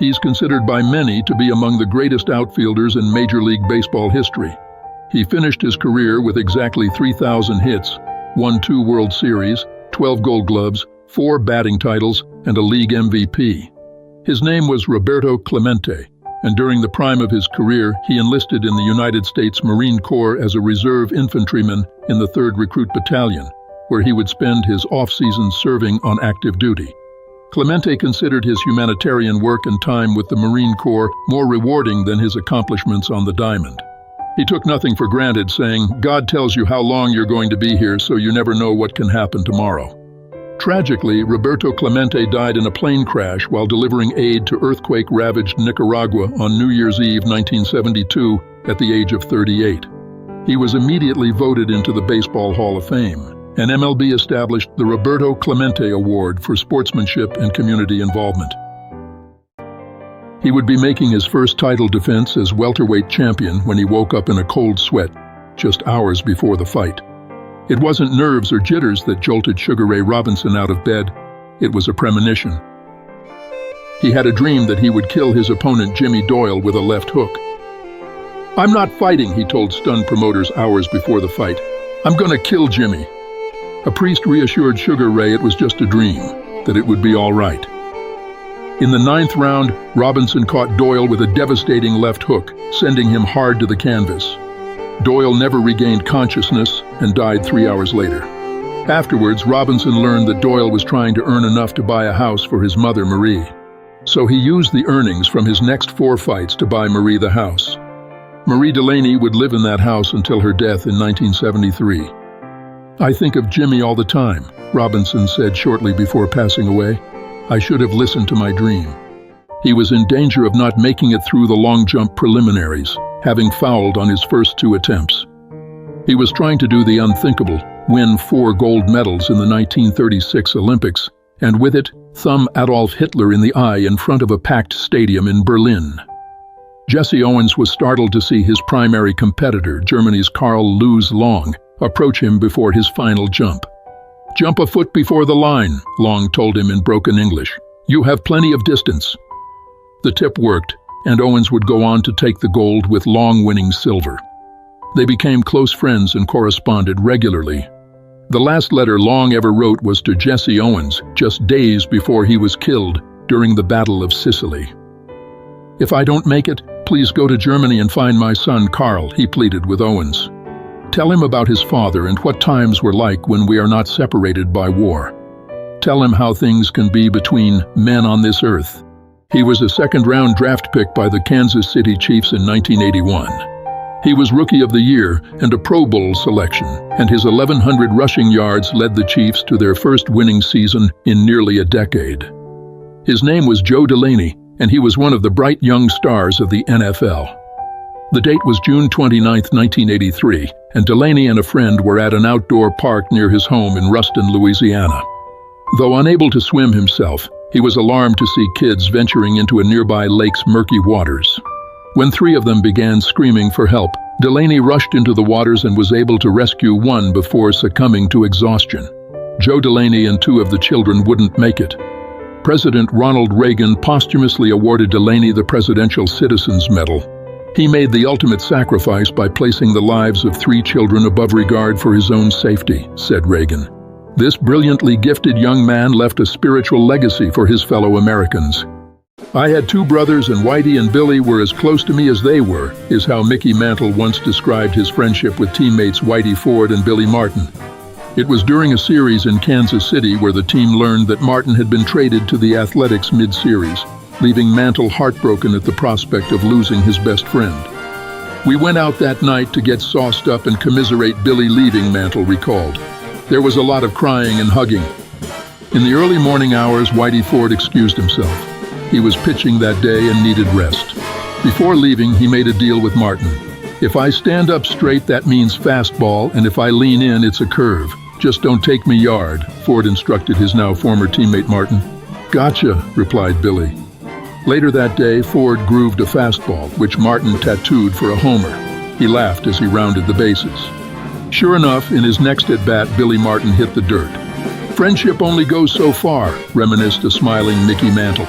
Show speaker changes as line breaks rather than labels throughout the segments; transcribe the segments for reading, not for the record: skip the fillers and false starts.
He's considered by many to be among the greatest outfielders in Major League Baseball history. He finished his career with exactly 3,000 hits, won 2 World Series, 12 Gold Gloves, 4 batting titles, and a league MVP. His name was Roberto Clemente, and during the prime of his career, he enlisted in the United States Marine Corps as a reserve infantryman in the 3rd Recruit Battalion, where he would spend his off-season serving on active duty. Clemente considered his humanitarian work and time with the Marine Corps more rewarding than his accomplishments on the diamond. He took nothing for granted, saying, "God tells you how long you're going to be here, so you never know what can happen tomorrow." Tragically, Roberto Clemente died in a plane crash while delivering aid to earthquake-ravaged Nicaragua on New Year's Eve 1972 at the age of 38. He was immediately voted into the Baseball Hall of Fame, and MLB established the Roberto Clemente Award for sportsmanship and community involvement. He would be making his first title defense as welterweight champion when he woke up in a cold sweat just hours before the fight. It wasn't nerves or jitters that jolted Sugar Ray Robinson out of bed. It was a premonition. He had a dream that he would kill his opponent Jimmy Doyle with a left hook. "I'm not fighting," he told stunned promoters hours before the fight. "I'm gonna kill Jimmy." A priest reassured Sugar Ray it was just a dream, that it would be all right. In the 9th round, Robinson caught Doyle with a devastating left hook, sending him hard to the canvas. Doyle never regained consciousness and died 3 hours later. Afterwards, Robinson learned that Doyle was trying to earn enough to buy a house for his mother, Marie. So he used the earnings from his next 4 fights to buy Marie the house. Marie Delaney would live in that house until her death in 1973. "I think of Jimmy all the time," Robinson said shortly before passing away. "I should have listened to my dream." He was in danger of not making it through the long jump preliminaries, having fouled on his first 2 attempts. He was trying to do the unthinkable, win 4 gold medals in the 1936 Olympics, and with it, thumb Adolf Hitler in the eye in front of a packed stadium in Berlin. Jesse Owens was startled to see his primary competitor, Germany's Carl Lewis Long, approach him before his final jump. "Jump a foot before the line," Long told him in broken English. "You have plenty of distance." The tip worked, and Owens would go on to take the gold with Long winning silver. They became close friends and corresponded regularly. The last letter Long ever wrote was to Jesse Owens, just days before he was killed during the Battle of Sicily. "If I don't make it, please go to Germany and find my son Carl," he pleaded with Owens. "Tell him about his father and what times were like when we are not separated by war. Tell him how things can be between men on this earth." He was a 2nd-round draft pick by the Kansas City Chiefs in 1981. He was Rookie of the Year and a Pro Bowl selection, and his 1,100 rushing yards led the Chiefs to their first winning season in nearly a decade. His name was Joe Delaney, and he was one of the bright young stars of the NFL. The date was June 29, 1983, and Delaney and a friend were at an outdoor park near his home in Ruston, Louisiana. Though unable to swim himself, he was alarmed to see kids venturing into a nearby lake's murky waters. When 3 of them began screaming for help, Delaney rushed into the waters and was able to rescue one before succumbing to exhaustion. Joe Delaney and 2 of the children wouldn't make it. President Ronald Reagan posthumously awarded Delaney the Presidential Citizens Medal. He made the ultimate sacrifice by placing the lives of 3 children above regard for his own safety, said Reagan. This brilliantly gifted young man left a spiritual legacy for his fellow Americans. "I had 2 brothers, and Whitey and Billy were as close to me as they were," is how Mickey Mantle once described his friendship with teammates Whitey Ford and Billy Martin. It was during a series in Kansas City where the team learned that Martin had been traded to the Athletics mid-series, leaving Mantle heartbroken at the prospect of losing his best friend. "We went out that night to get sauced up and commiserate Billy leaving," Mantle recalled. "There was a lot of crying and hugging." In the early morning hours, Whitey Ford excused himself. He was pitching that day and needed rest. Before leaving, he made a deal with Martin. "If I stand up straight, that means fastball, and if I lean in, it's a curve. Just don't take me yard," Ford instructed his now former teammate Martin. "Gotcha," replied Billy. Later that day, Ford grooved a fastball, which Martin tattooed for a homer. He laughed as he rounded the bases. Sure enough, in his next at-bat, Billy Martin hit the dirt. "Friendship only goes so far," reminisced a smiling Mickey Mantle.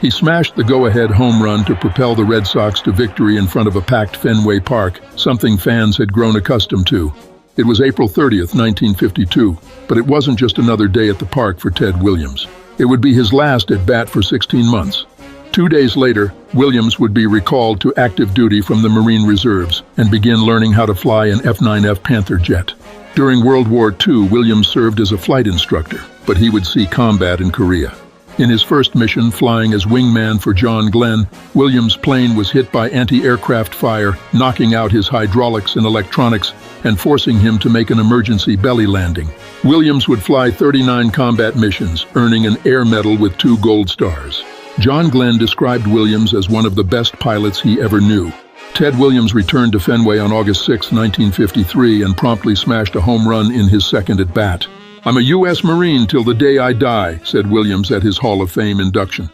He smashed the go-ahead home run to propel the Red Sox to victory in front of a packed Fenway Park, something fans had grown accustomed to. It was April 30th, 1952, but it wasn't just another day at the park for Ted Williams. It would be his last at bat for 16 months. 2 days later, Williams would be recalled to active duty from the Marine Reserves and begin learning how to fly an F-9F Panther jet. During World War II, Williams served as a flight instructor, but he would see combat in Korea. In his first mission, flying as wingman for John Glenn, Williams' plane was hit by anti-aircraft fire, knocking out his hydraulics and electronics and forcing him to make an emergency belly landing. Williams would fly 39 combat missions, earning an Air Medal with 2 gold stars. John Glenn described Williams as one of the best pilots he ever knew. Ted Williams returned to Fenway on August 6, 1953, and promptly smashed a home run in his second at-bat. "I'm a U.S. Marine till the day I die," said Williams at his Hall of Fame induction.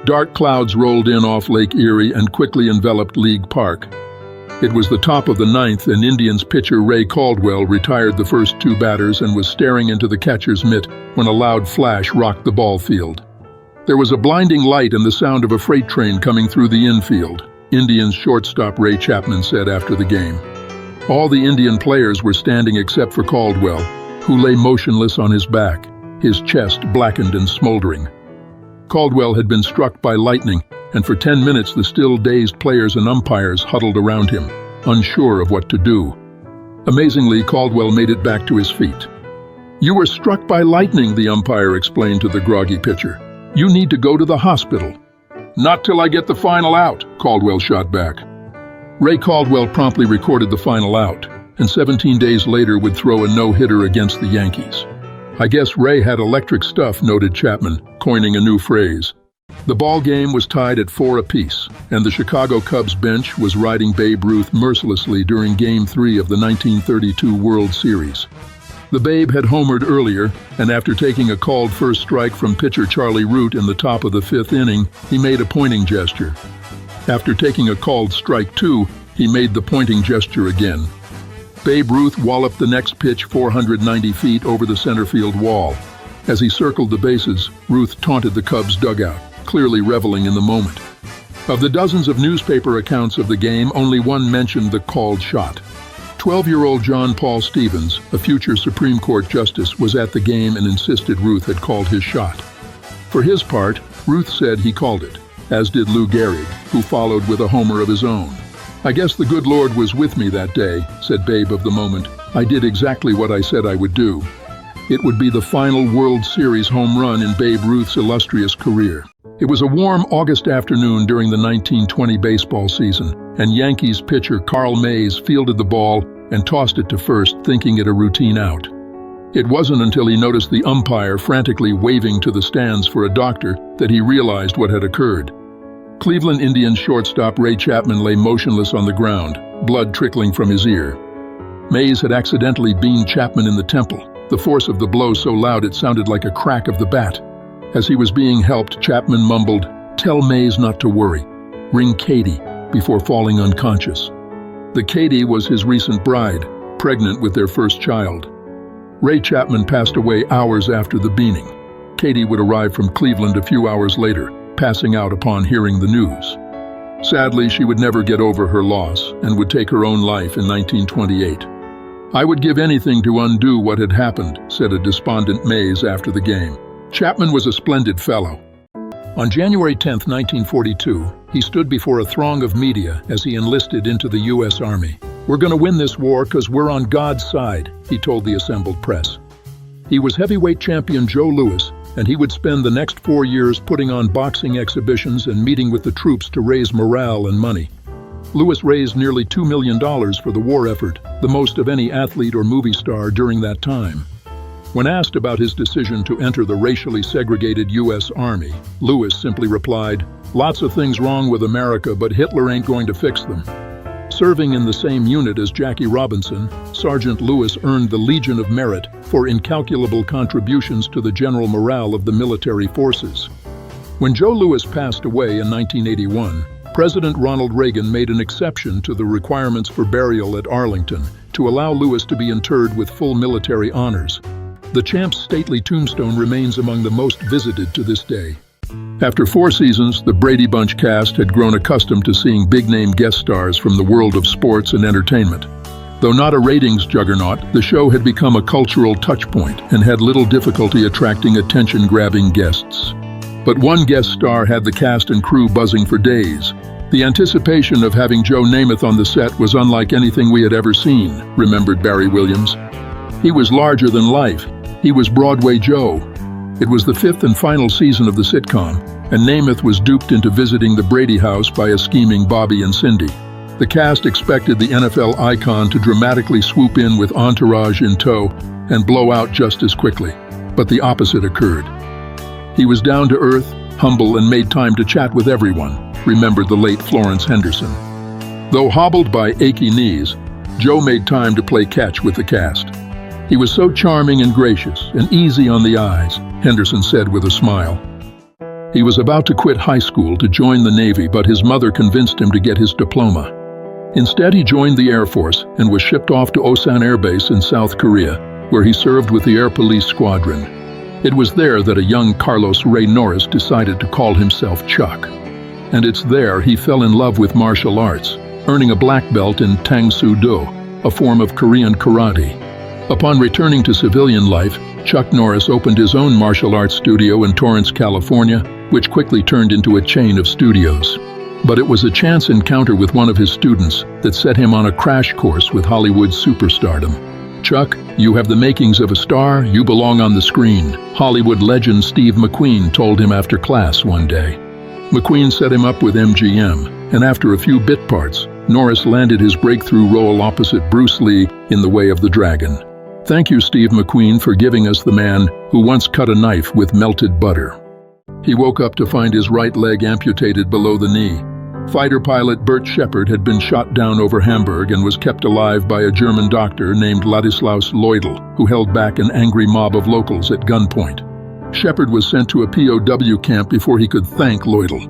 Dark clouds rolled in off Lake Erie and quickly enveloped League Park. It was the top of the ninth, and Indians pitcher Ray Caldwell retired the first 2 batters and was staring into the catcher's mitt when a loud flash rocked the ball field. There was a blinding light and the sound of a freight train coming through the infield, Indians shortstop Ray Chapman said after the game. All the Indian players were standing except for Caldwell, who lay motionless on his back, his chest blackened and smoldering. Caldwell had been struck by lightning, and for 10 minutes the still dazed players and umpires huddled around him, unsure of what to do. Amazingly, Caldwell made it back to his feet. "You were struck by lightning," the umpire explained to the groggy pitcher. "You need to go to the hospital." "Not till I get the final out," Caldwell shot back. Ray Caldwell promptly recorded the final out, and 17 days later would throw a no-hitter against the Yankees. "I guess Ray had electric stuff," noted Chapman, coining a new phrase. The ball game was tied at 4 apiece, and the Chicago Cubs bench was riding Babe Ruth mercilessly during Game 3 of the 1932 World Series. The Babe had homered earlier, and after taking a called first strike from pitcher Charlie Root in the top of the 5th inning, he made a pointing gesture. After taking a called strike 2, he made the pointing gesture again. Babe Ruth walloped the next pitch 490 feet over the center field wall. As he circled the bases, Ruth taunted the Cubs dugout, clearly reveling in the moment. Of the dozens of newspaper accounts of the game, only one mentioned the called shot. 12-year-old John Paul Stevens, a future Supreme Court justice, was at the game and insisted Ruth had called his shot. For his part, Ruth said he called it, as did Lou Gehrig, who followed with a homer of his own. "I guess the good Lord was with me that day," said Babe of the moment. "I did exactly what I said I would do." It would be the final World Series home run in Babe Ruth's illustrious career. It was a warm August afternoon during the 1920 baseball season, and Yankees pitcher Carl Mays fielded the ball and tossed it to first, thinking it a routine out. It wasn't until he noticed the umpire frantically waving to the stands for a doctor that he realized what had occurred. Cleveland Indians shortstop Ray Chapman lay motionless on the ground, blood trickling from his ear. Mays had accidentally beamed Chapman in the temple, the force of the blow so loud it sounded like a crack of the bat. As he was being helped, Chapman mumbled, "Tell Mays not to worry. Ring Katie," before falling unconscious. The Katie was his recent bride, pregnant with their first child. Ray Chapman passed away hours after the beaning. Katie would arrive from Cleveland a few hours later, passing out upon hearing the news. Sadly, she would never get over her loss and would take her own life in 1928. "I would give anything to undo what had happened," said a despondent Mays after the game. Chapman was a splendid fellow. On January 10, 1942, he stood before a throng of media as he enlisted into the U.S. Army. "We're going to win this war because we're on God's side," he told the assembled press. He was heavyweight champion Joe Louis, and he would spend the next 4 years putting on boxing exhibitions and meeting with the troops to raise morale and money. Louis raised nearly $2 million for the war effort, the most of any athlete or movie star during that time. When asked about his decision to enter the racially segregated U.S. Army, Louis simply replied, "Lots of things wrong with America, but Hitler ain't going to fix them." Serving in the same unit as Jackie Robinson, Sergeant Louis earned the Legion of Merit for incalculable contributions to the general morale of the military forces. When Joe Louis passed away in 1981, President Ronald Reagan made an exception to the requirements for burial at Arlington to allow Louis to be interred with full military honors. The champ's stately tombstone remains among the most visited to this day. After 4 seasons, the Brady Bunch cast had grown accustomed to seeing big-name guest stars from the world of sports and entertainment. Though not a ratings juggernaut, the show had become a cultural touchpoint and had little difficulty attracting attention-grabbing guests. But one guest star had the cast and crew buzzing for days. The anticipation of having Joe Namath on the set was unlike anything we had ever seen, remembered Barry Williams. He was larger than life. He was Broadway Joe. It was the 5th and final season of the sitcom, and Namath was duped into visiting the Brady house by a scheming Bobby and Cindy. The cast expected the NFL icon to dramatically swoop in with entourage in tow and blow out just as quickly, but the opposite occurred. He was down to earth, humble, and made time to chat with everyone, remembered the late Florence Henderson. Though hobbled by achy knees, Joe made time to play catch with the cast. He was so charming and gracious and easy on the eyes, Henderson said with a smile. He was about to quit high school to join the Navy, but his mother convinced him to get his diploma. Instead, he joined the Air Force and was shipped off to Osan Air Base in South Korea, where he served with the Air Police Squadron. It was there that a young Carlos Ray Norris decided to call himself Chuck. And it's there he fell in love with martial arts, earning a black belt in Tang Soo Do, a form of Korean karate. Upon returning to civilian life, Chuck Norris opened his own martial arts studio in Torrance, California, which quickly turned into a chain of studios. But it was a chance encounter with one of his students that set him on a crash course with Hollywood superstardom. "Chuck, you have the makings of a star, you belong on the screen," Hollywood legend Steve McQueen told him after class one day. McQueen set him up with MGM, and after a few bit parts, Norris landed his breakthrough role opposite Bruce Lee in The Way of the Dragon. "Thank you, Steve McQueen, for giving us the man who once cut a knife with melted butter." He woke up to find his right leg amputated below the knee. Fighter pilot Bert Shepard had been shot down over Hamburg and was kept alive by a German doctor named Ladislaus Leudel, who held back an angry mob of locals at gunpoint. Shepard was sent to a POW camp before he could thank Leudel.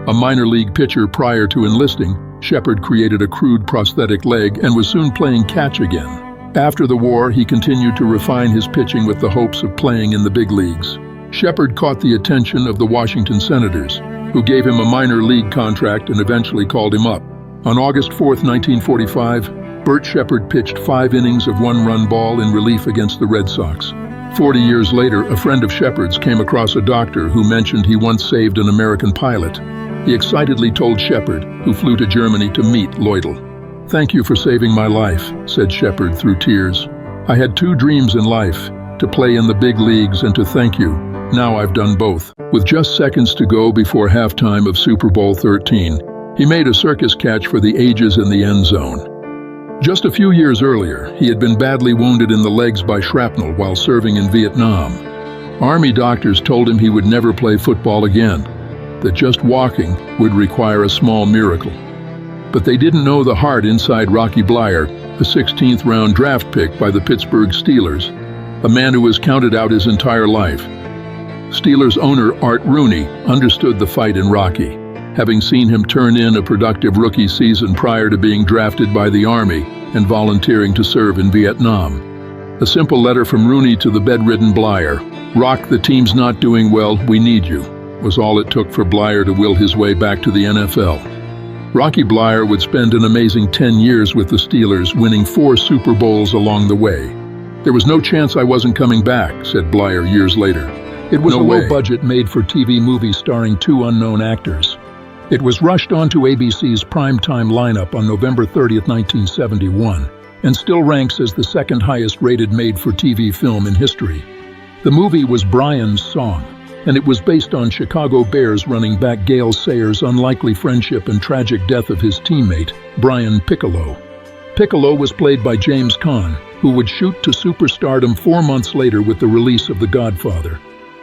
A minor league pitcher prior to enlisting, Shepard created a crude prosthetic leg and was soon playing catch again. After the war, he continued to refine his pitching with the hopes of playing in the big leagues. Shepard caught the attention of the Washington Senators, who gave him a minor league contract and eventually called him up. On August 4, 1945, Bert Shepard pitched 5 innings of 1-run ball in relief against the Red Sox. 40 years later, a friend of Shepard's came across a doctor who mentioned he once saved an American pilot. He excitedly told Shepard, who flew to Germany to meet Leudel. "Thank you for saving my life," said Shepard through tears. "I had 2 dreams in life, to play in the big leagues and to thank you. Now I've done both." With just seconds to go before halftime of Super Bowl 13, he made a circus catch for the ages in the end zone. Just a few years earlier, he had been badly wounded in the legs by shrapnel while serving in Vietnam. Army doctors told him he would never play football again, that just walking would require a small miracle. But they didn't know the heart inside Rocky Bleier, a 16th round draft pick by the Pittsburgh Steelers, a man who was counted out his entire life. Steelers owner Art Rooney understood the fight in Rocky, having seen him turn in a productive rookie season prior to being drafted by the Army and volunteering to serve in Vietnam. A simple letter from Rooney to the bedridden Bleier, "Rock, the team's not doing well, we need you," was all it took for Bleier to will his way back to the NFL. Rocky Bleier would spend an amazing 10 years with the Steelers, winning 4 Super Bowls along the way. "There was no chance I wasn't coming back," said Bleier years later. It was a low-budget made-for-TV movie starring 2 unknown actors. It was rushed onto ABC's primetime lineup on November 30, 1971, and still ranks as the 2nd highest-rated made-for-TV film in history. The movie was Brian's Song, and it was based on Chicago Bears running back Gale Sayers' unlikely friendship and tragic death of his teammate, Brian Piccolo. Piccolo was played by James Caan, who would shoot to superstardom 4 months later with the release of The Godfather.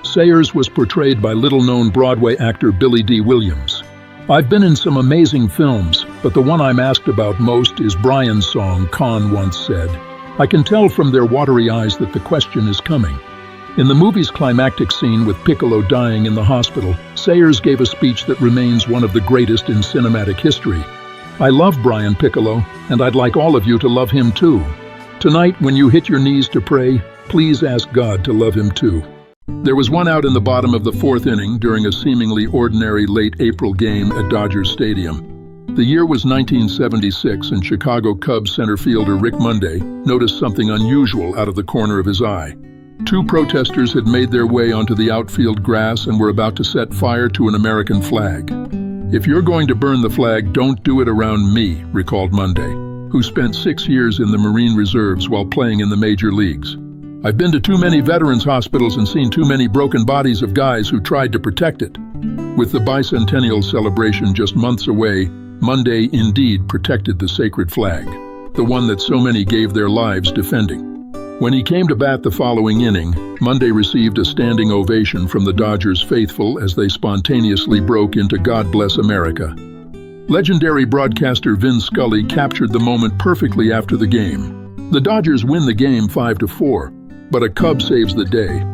Sayers was portrayed by little-known Broadway actor Billy D. Williams. "I've been in some amazing films, but the one I'm asked about most is Brian's Song," Caan once said. "I can tell from their watery eyes that the question is coming." In the movie's climactic scene with Piccolo dying in the hospital, Sayers gave a speech that remains one of the greatest in cinematic history. "I love Brian Piccolo, and I'd like all of you to love him too. Tonight, when you hit your knees to pray, please ask God to love him too." There was one out in the bottom of the fourth inning during a seemingly ordinary late April game at Dodgers Stadium. The year was 1976, and Chicago Cubs center fielder Rick Monday noticed something unusual out of the corner of his eye. Two protesters had made their way onto the outfield grass and were about to set fire to an American flag. "If you're going to burn the flag, don't do it around me," recalled Monday, who spent 6 years in the Marine Reserves while playing in the major leagues. "I've been to too many veterans' hospitals and seen too many broken bodies of guys who tried to protect it." With the bicentennial celebration just months away, Monday indeed protected the sacred flag, the one that so many gave their lives defending. When he came to bat the following inning, Monday received a standing ovation from the Dodgers faithful as they spontaneously broke into "God Bless America." Legendary broadcaster Vin Scully captured the moment perfectly after the game. The Dodgers win the game 5-4, but a Cub saves the day.